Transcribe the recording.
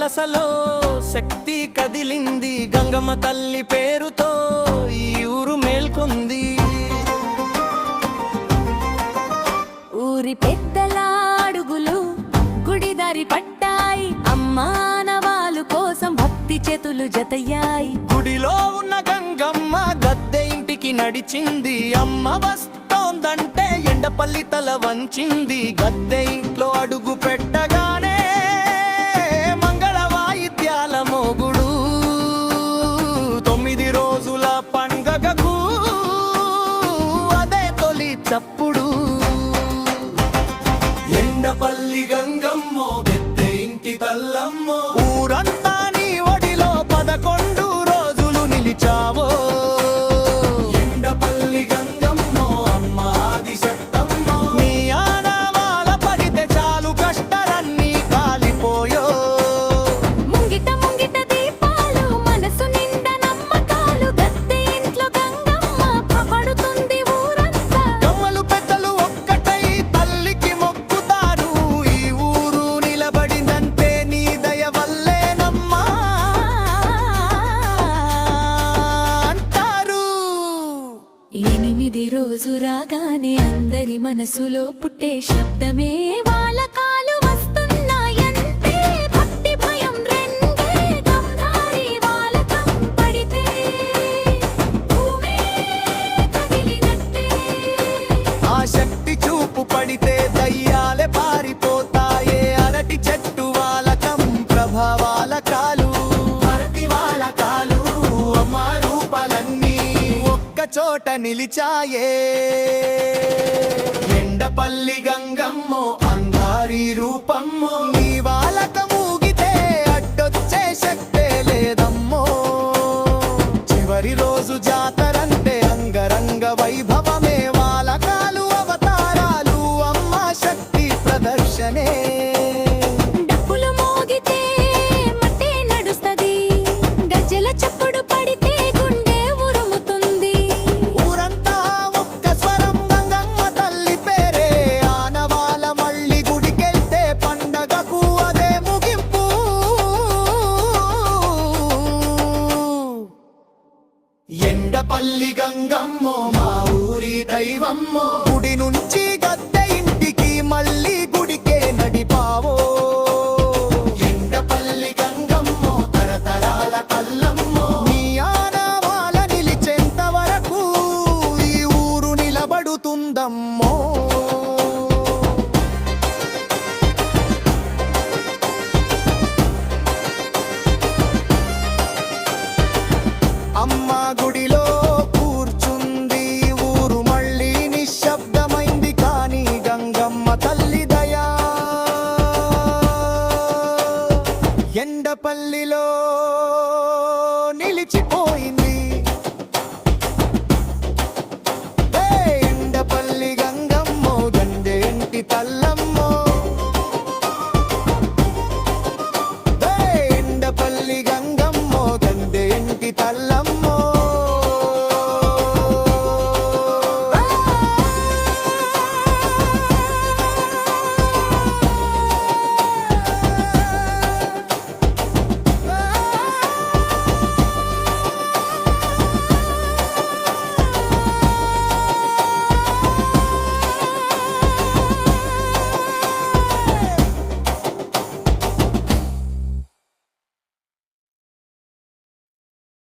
వలసలో శక్తి కదిలింది, గంగమ్మ తల్లి పేరుతో ఈ ఊరు మేల్కొంది. ఊరి పెద్దల అడుగులు గుడిదారి పట్టాయి, అమ్మానవాలు కోసం భక్తి చేతులు జతయ్యాయి. గుడిలో ఉన్న గంగమ్మ గద్దె ఇంటికి నడిచింది, అమ్మ వస్తోందంటే ఎండపల్లి తల వంచింది. గద్దె ఇంట్లో అడుగు పెట్టగానే మంగళ వాయిద్యాల మోగుడు, 9 రోజుల పండగకు అదే తొలి చప్పుడు. ఎండపల్లి గంగమ్మో గద్దె ఇంటి తల్లమ్మో, ఊరంతా నీ ఒడిలో 11 రోజులు నిలిచావో. ఎండపల్లి గంగమ్మో అమ్మ ఆదిశక్తమ్మో, నీ ఆనవాల పడితే చాలు కష్టరన్నీ కాలిపోయో. ముంగిట ముంగిట దీపాలు, మనసు నిండా నమ్మకాలు, గద్దె ఇంట్లో గంగమ్మ కాపాడుతుంది ఊరంతా. గమ్మలు పెద్దలు ఒక్కటై తల్లికి మొక్కుతారు, ఈ ఊరు నిలబడిందంటే నీ దయ వల్లేనమ్మా అంటారు. 8 రోజు రాగానే అందరి మనసులో పుట్టే శబ్దమే వాలకాలు వస్తున్నాయంటే, భక్తి భయం రెండే గంధారి వాలకం పడితే భూమే కదిలినట్టే. ఆ శక్తి చూపు పడితే దయ్యాలే పారిపోతాయే, అరటి చెట్టు వాలకం ప్రభావాల కాలు, అరటి వాలకాలు అమ్మ రూపాలన్నీ ఒక్క చోట నిలిచాయే. ఎండపల్లి గంగమ్మో అంగారి రూపమ్మో, నీ వాలకం ఊగితే అడ్డొచ్చే శక్తే లేదమ్మో. చివరి రోజు జాతరంటే అంగరంగ వైభవమే, వాలకాలు అవతారాలు అమ్మ శక్తి ప్రదర్శనే. డప్పులు మోగితే మట్టే నడుస్తది, గజ్జెల చప్పుడు పడితే గుండె ఉరుముతుంది. ఊరంతా ఒక్క స్వరం గంగమ్మ తల్లి పేరే, ఆనవాల మళ్ళీ గుడికెళ్తే పండగకు అదే ముగింపు. ఎండపల్లి గంగమ్మో మా ఊరి దైవమ్మో, గుడి నుంచి గద్దె ఇంటికి మళ్ళీ గుడికే నడిపావో. ఎండపల్లి గంగమ్మో తరతరాల తల్లమ్మో, నీ ఆనవాల నిలిచేంత వరకు ఈ ఊరు నిలబడుతుందమ్మో. అమ్మ గుడిలో కూర్చుంది, ఊరు మళ్ళీ నిశ్శబ్దమైంది, కానీ గంగమ్మ తల్లి దయా ఎండపల్లిలో నిలిచిపోయింది.